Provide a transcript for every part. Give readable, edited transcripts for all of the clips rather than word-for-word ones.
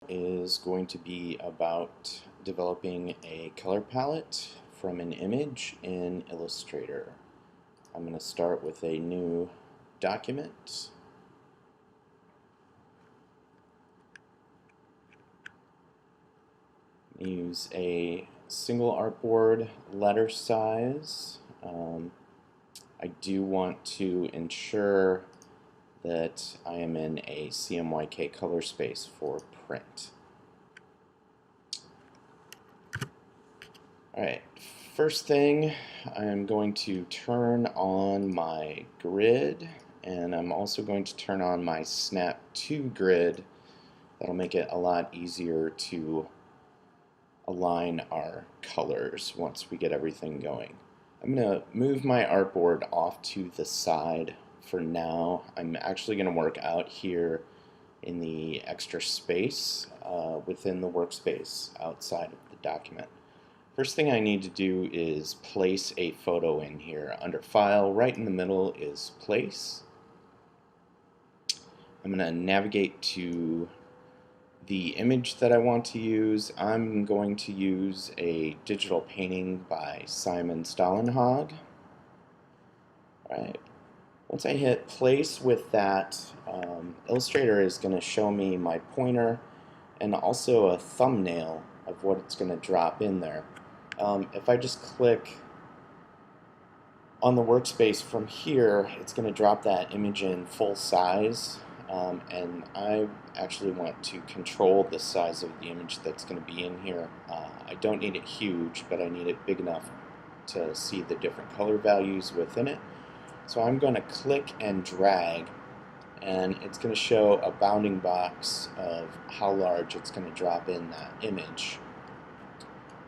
is going to be about developing a color palette from an image in Illustrator. I'm going to start with a new document. Use a single artboard letter size. I do want to ensure that I am in a CMYK color space for print. Alright, first thing, I'm going to turn on my grid, and I'm also going to turn on my Snap to grid. That'll make it a lot easier to align our colors once we get everything going. I'm going to move my artboard off to the side for now. I'm actually going to work out here in the extra space within the workspace outside of the document. First thing I need to do is place a photo in here. Under File, right in the middle is Place. I'm going to navigate to the image that I want to use. I'm going to use a digital painting by Simon Stahlenhag. Alright. Once I hit place with that, Illustrator is going to show me my pointer and also a thumbnail of what it's going to drop in there. If I just click on the workspace from here, it's going to drop that image in full size. And I actually want to control the size of the image that's going to be in here. I don't need it huge, but I need it big enough to see the different color values within it. So I'm going to click and drag, and it's going to show a bounding box of how large it's going to drop in that image.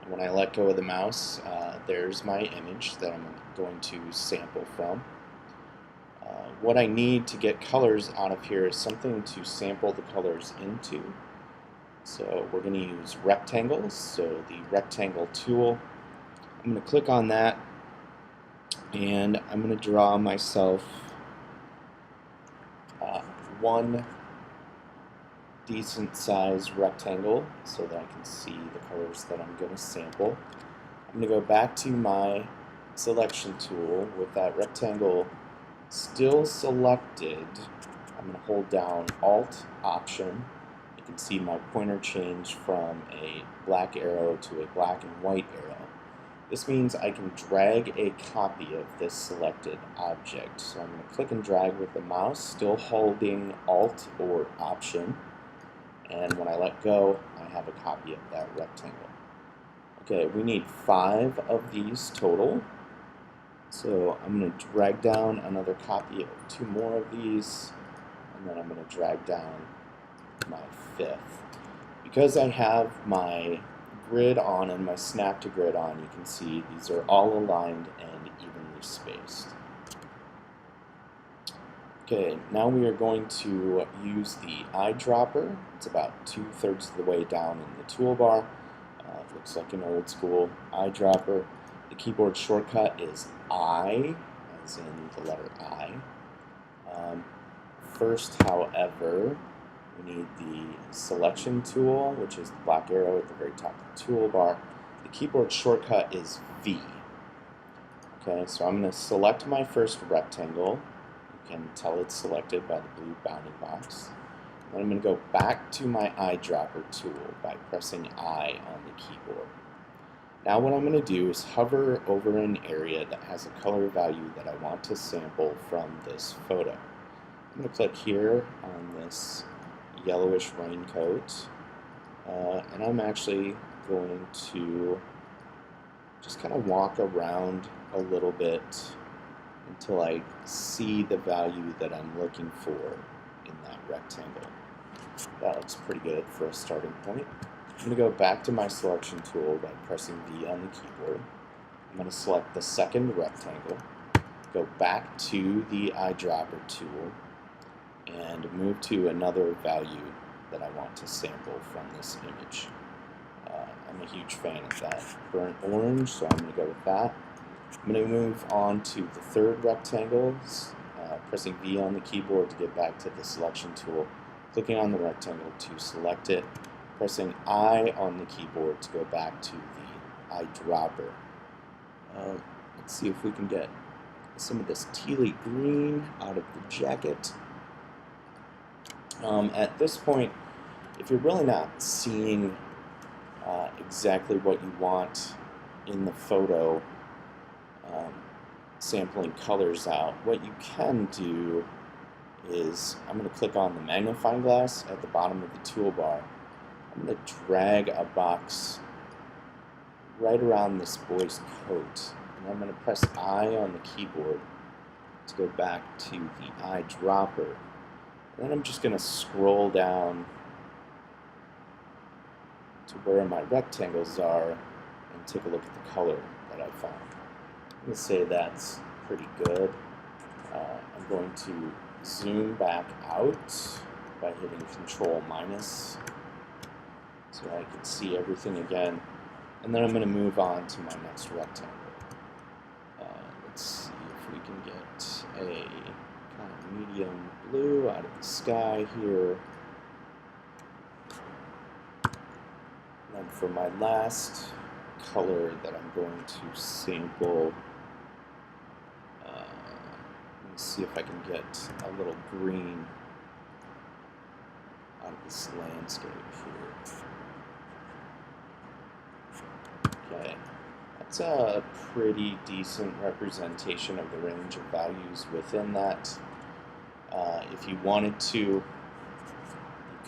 And when I let go of the mouse, there's my image that I'm going to sample from. What I need to get colors out of here is something to sample the colors into. So we're going to use rectangles, so the rectangle tool. I'm going to click on that, and I'm going to draw myself one decent sized rectangle so that I can see the colors that I'm going to sample. I'm going to go back to my selection tool with that rectangle still selected. I'm going to hold down Alt Option. You can see my pointer change from a black arrow to a black and white arrow. This means I can drag a copy of this selected object. So I'm going to click and drag with the mouse, still holding Alt or Option. And when I let go, I have a copy of that rectangle. Okay, we need 5 of these total. So I'm going to drag down another copy of 2 more of these, and then I'm going to drag down my 5th. Because I have my grid on and my snap to grid on, you can see these are all aligned and evenly spaced. Okay, now we are going to use the eyedropper. It's about 2/3 of the way down in the toolbar. It looks like an old school eyedropper. The keyboard shortcut is I, as in the letter I. First, however, we need the selection tool, which is the black arrow at the very top of the toolbar. The keyboard shortcut is V. Okay, so I'm going to select my first rectangle. You can tell it's selected by the blue bounding box. Then I'm going to go back to my eyedropper tool by pressing I on the keyboard. Now what I'm going to do is hover over an area that has a color value that I want to sample from this photo. I'm going to click here on this yellowish raincoat, and I'm actually going to just kind of walk around a little bit until I see the value that I'm looking for in that rectangle. That looks pretty good for a starting point. I'm going to go back to my selection tool by pressing V on the keyboard. I'm going to select the second rectangle, go back to the eyedropper tool, and move to another value that I want to sample from this image. I'm a huge fan of that burnt orange, so I'm going to go with that. I'm going to move on to the third rectangle, pressing V on the keyboard to get back to the selection tool, clicking on the rectangle to select it, pressing I on the keyboard to go back to the eyedropper. Let's see if we can get some of this tealy green out of the jacket. At this point, if you're really not seeing exactly what you want in the photo, sampling colors out, what you can do is, I'm going to click on the magnifying glass at the bottom of the toolbar. I'm going to drag a box right around this boy's coat, and I'm going to press I on the keyboard to go back to the eyedropper. And then I'm just going to scroll down to where my rectangles are and take a look at the color that I found. I'm going to say that's pretty good. I'm going to zoom back out by hitting Control minus so I can see everything again. And then I'm going to move on to my next rectangle. Let's see if we can get a kind of medium blue out of the sky here. And then for my last color that I'm going to sample, let me see if I can get a little green out of this landscape here. Okay, that's a pretty decent representation of the range of values within that. If you wanted to, you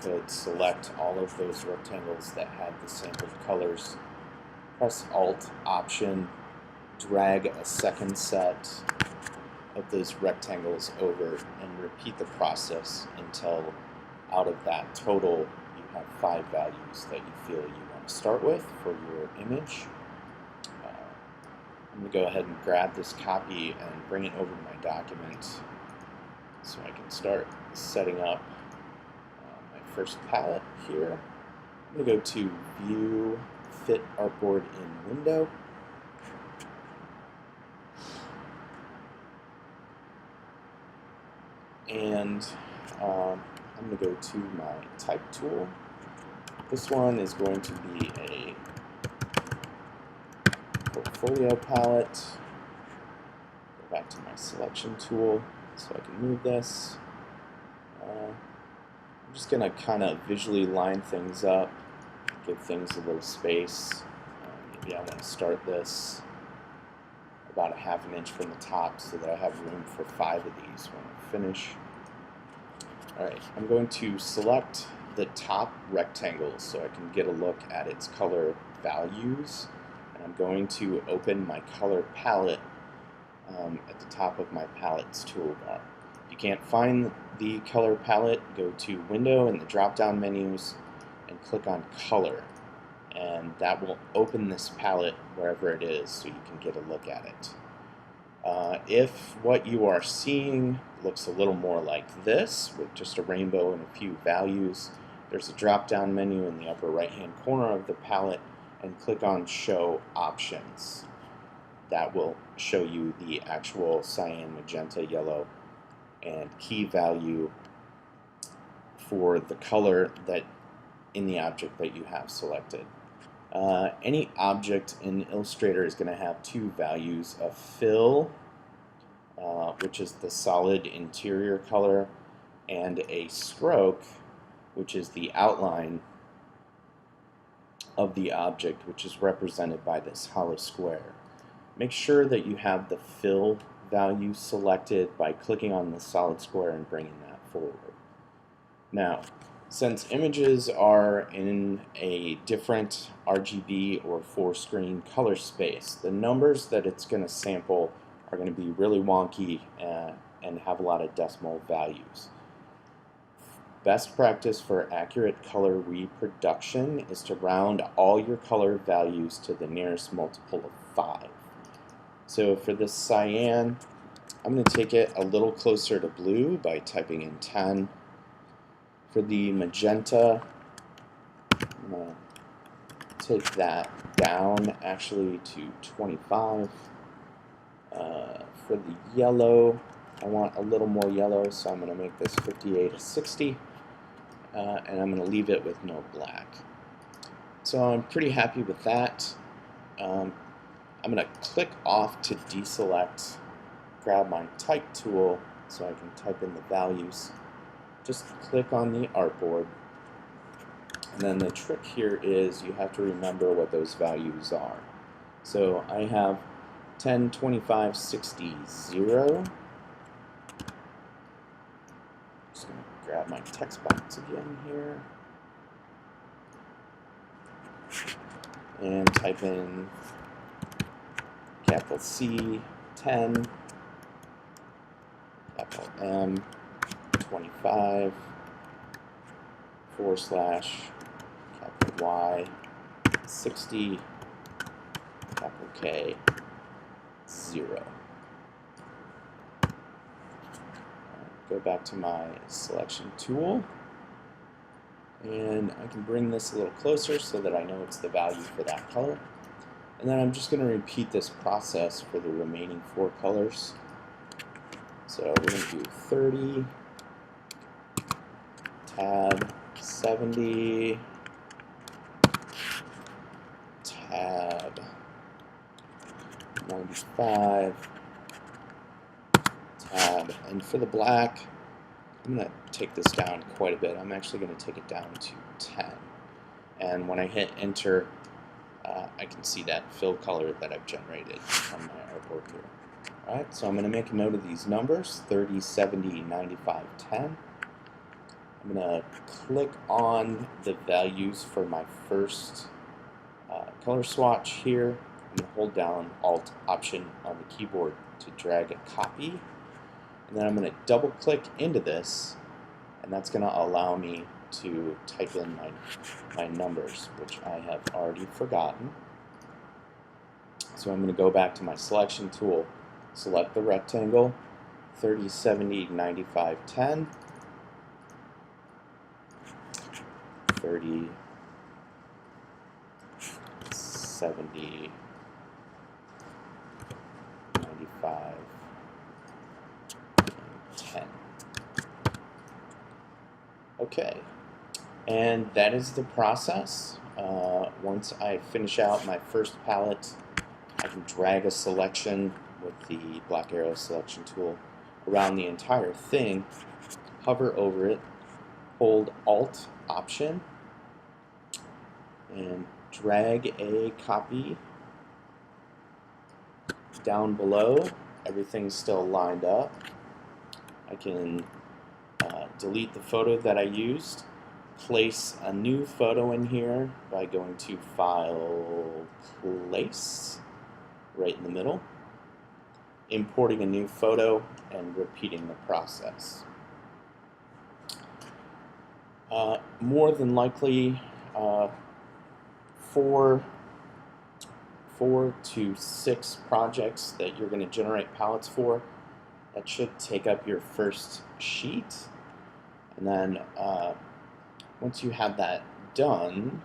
could select all of those rectangles that have the sampled colors, press Alt, Option, drag a second set of those rectangles over, and repeat the process until out of that total you have 5 values that you feel you want to start with for your image. I'm going to go ahead and grab this copy and bring it over to my document so I can start setting up my first palette here. I'm going to go to View, Fit Artboard in Window. And I'm going to go to my Type tool. This one is going to be a portfolio palette. Go back to my selection tool so I can move this. I'm just going to kind of visually line things up, give things a little space. Maybe I want to start this about 1/2 inch from the top so that I have room for 5 of these when I finish. Alright, I'm going to select the top rectangle so I can get a look at its color values. And I'm going to open my color palette at the top of my palette's toolbar. If you can't find the color palette, go to Window in the drop-down menus and click on Color. And that will open this palette wherever it is so you can get a look at it. If what you are seeing looks a little more like this, with just a rainbow and a few values, there's a drop-down menu in the upper right-hand corner of the palette, and click on Show Options. That will show you the actual cyan, magenta, yellow, and key value for the color that in the object that you have selected. Any object in Illustrator is going to have 2 values, a fill, which is the solid interior color, and a stroke, which is the outline of the object, which is represented by this hollow square. Make sure that you have the fill value selected by clicking on the solid square and bringing that forward. Now, since images are in a different RGB or 4-screen color space, the numbers that it's going to sample are going to be really wonky and have a lot of decimal values. Best practice for accurate color reproduction is to round all your color values to the nearest multiple of 5. So for this cyan, I'm going to take it a little closer to blue by typing in 10. For the magenta, I'm going to take that down actually to 25. For the yellow, I want a little more yellow, so I'm going to make this 58 to 60. And I'm going to leave it with no black. So I'm pretty happy with that. I'm going to click off to deselect, grab my type tool so I can type in the values. Just click on the artboard. And then the trick here is you have to remember what those values are. So I have 10, 25, 60, 0. Just going to grab my text box again here. And type in capital C, 10, capital M, 25, / capital Y, 60, capital K, 0. Go back to my selection tool, and I can bring this a little closer so that I know it's the value for that color. And then I'm just going to repeat this process for the remaining 4 colors. So we're going to do 30, tab 70, tab 95, tab, and for the black, I'm going to take this down quite a bit. I'm actually going to take it down to 10. And when I hit enter, I can see that fill color that I've generated on my artboard here. Alright, so I'm going to make a note of these numbers, 30, 70, 95, 10. I'm going to click on the values for my first color swatch here. I'm going to hold down Alt Option on the keyboard to drag a copy. And then I'm going to double click into this, and that's going to allow me to type in my numbers, which I have already forgotten. So I'm going to go back to my selection tool, select the rectangle, 30, 70, 95, 10, 30, 70, 95, 10. Okay, and that is the process. Once I finish out my first palette, I can drag a selection with the black arrow selection tool around the entire thing, hover over it, hold Alt Option, and drag a copy down below. Everything's still lined up. I can delete the photo that I used, place a new photo in here by going to File, Place, right in the middle, importing a new photo, and repeating the process. More than likely, 4 to 6 projects that you're going to generate palettes for. That should take up your first sheet. And then once you have that done,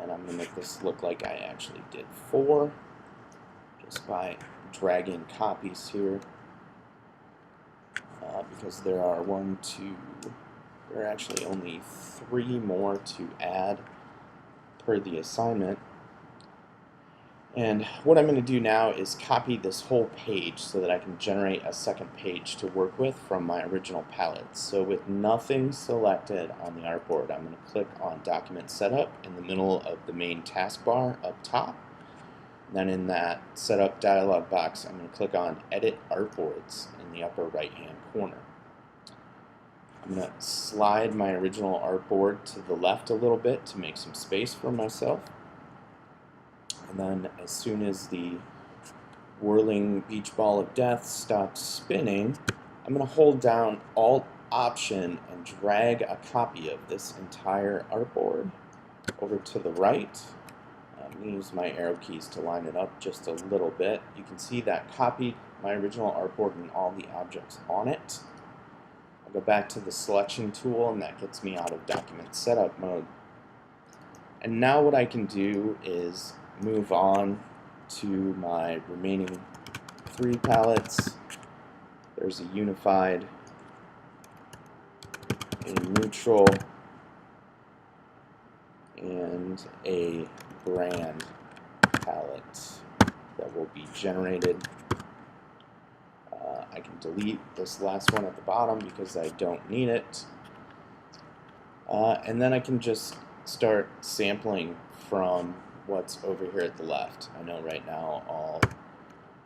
and I'm going to make this look like I actually did 4, just by dragging copies here, because there are there are actually only 3 more to add per the assignment. And what I'm going to do now is copy this whole page so that I can generate a second page to work with from my original palette. So with nothing selected on the artboard, I'm going to click on Document Setup in the middle of the main taskbar up top. And then in that Setup dialog box, I'm going to click on Edit Artboards in the upper right-hand corner. I'm going to slide my original artboard to the left a little bit to make some space for myself. And then as soon as the whirling beach ball of death stops spinning, I'm going to hold down Alt Option and drag a copy of this entire artboard over to the right. I'm going to use my arrow keys to line it up just a little bit. You can see that copied my original artboard and all the objects on it. I'll go back to the selection tool, and that gets me out of document setup mode. And now what I can do is move on to my remaining 3 palettes. There's a unified, a neutral, and a brand palette that will be generated. I can delete this last one at the bottom because I don't need it. And then I can just start sampling from what's over here at the left. I know right now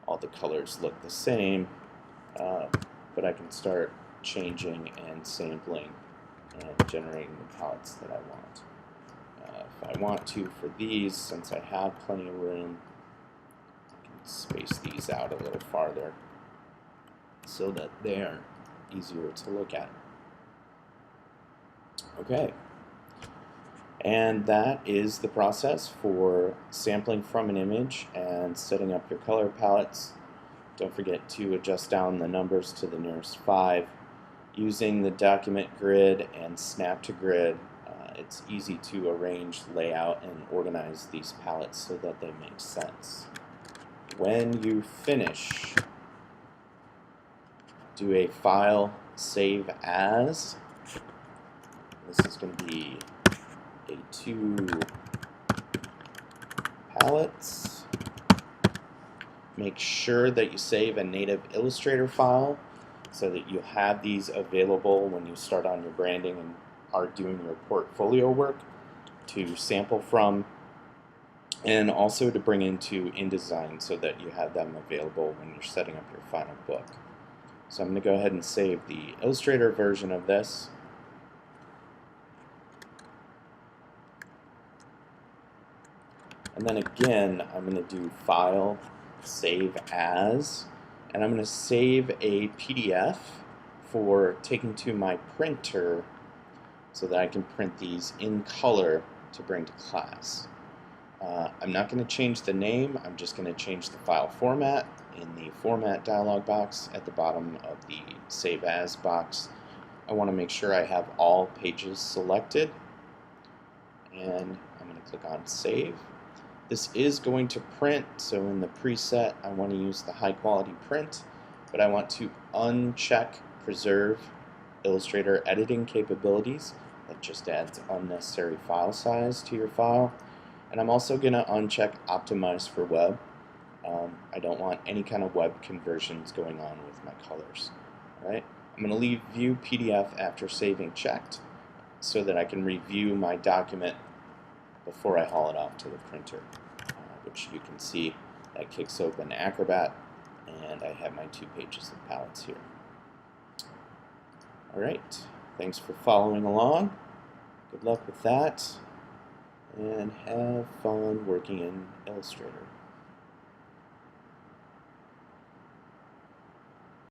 all the colors look the same, but I can start changing and sampling and generating the palettes that I want. If I want to, for these, since I have plenty of room, I can space these out a little farther so that they're easier to look at. Okay, and that is the process for sampling from an image and setting up your color palettes. Don't forget to adjust down the numbers to the nearest 5. Using the document grid and snap to grid, it's easy to arrange, layout, and organize these palettes so that they make sense. When you finish, do a file save as. This is going to be a 2 palettes. Make sure that you save a native Illustrator file so that you have these available when you start on your branding and are doing your portfolio work to sample from, and also to bring into InDesign so that you have them available when you're setting up your final book. So I'm going to go ahead and save the Illustrator version of this. And then again, I'm going to do File, Save As, and I'm going to save a PDF for taking to my printer so that I can print these in color to bring to class. I'm not going to change the name, I'm just going to change the file format in the Format dialog box at the bottom of the Save As box. I want to make sure I have all pages selected, and I'm going to click on Save. This is going to print, so in the preset I want to use the high quality print, but I want to uncheck Preserve Illustrator editing capabilities. That just adds unnecessary file size to your file. And I'm also going to uncheck Optimize for Web. I don't want any kind of web conversions going on with my colors. All right? I'm going to leave View PDF after saving checked so that I can review my document before I haul it off to the printer, which you can see that kicks open Acrobat, and I have my 2 pages of palettes here. Alright, thanks for following along. Good luck with that, and have fun working in Illustrator.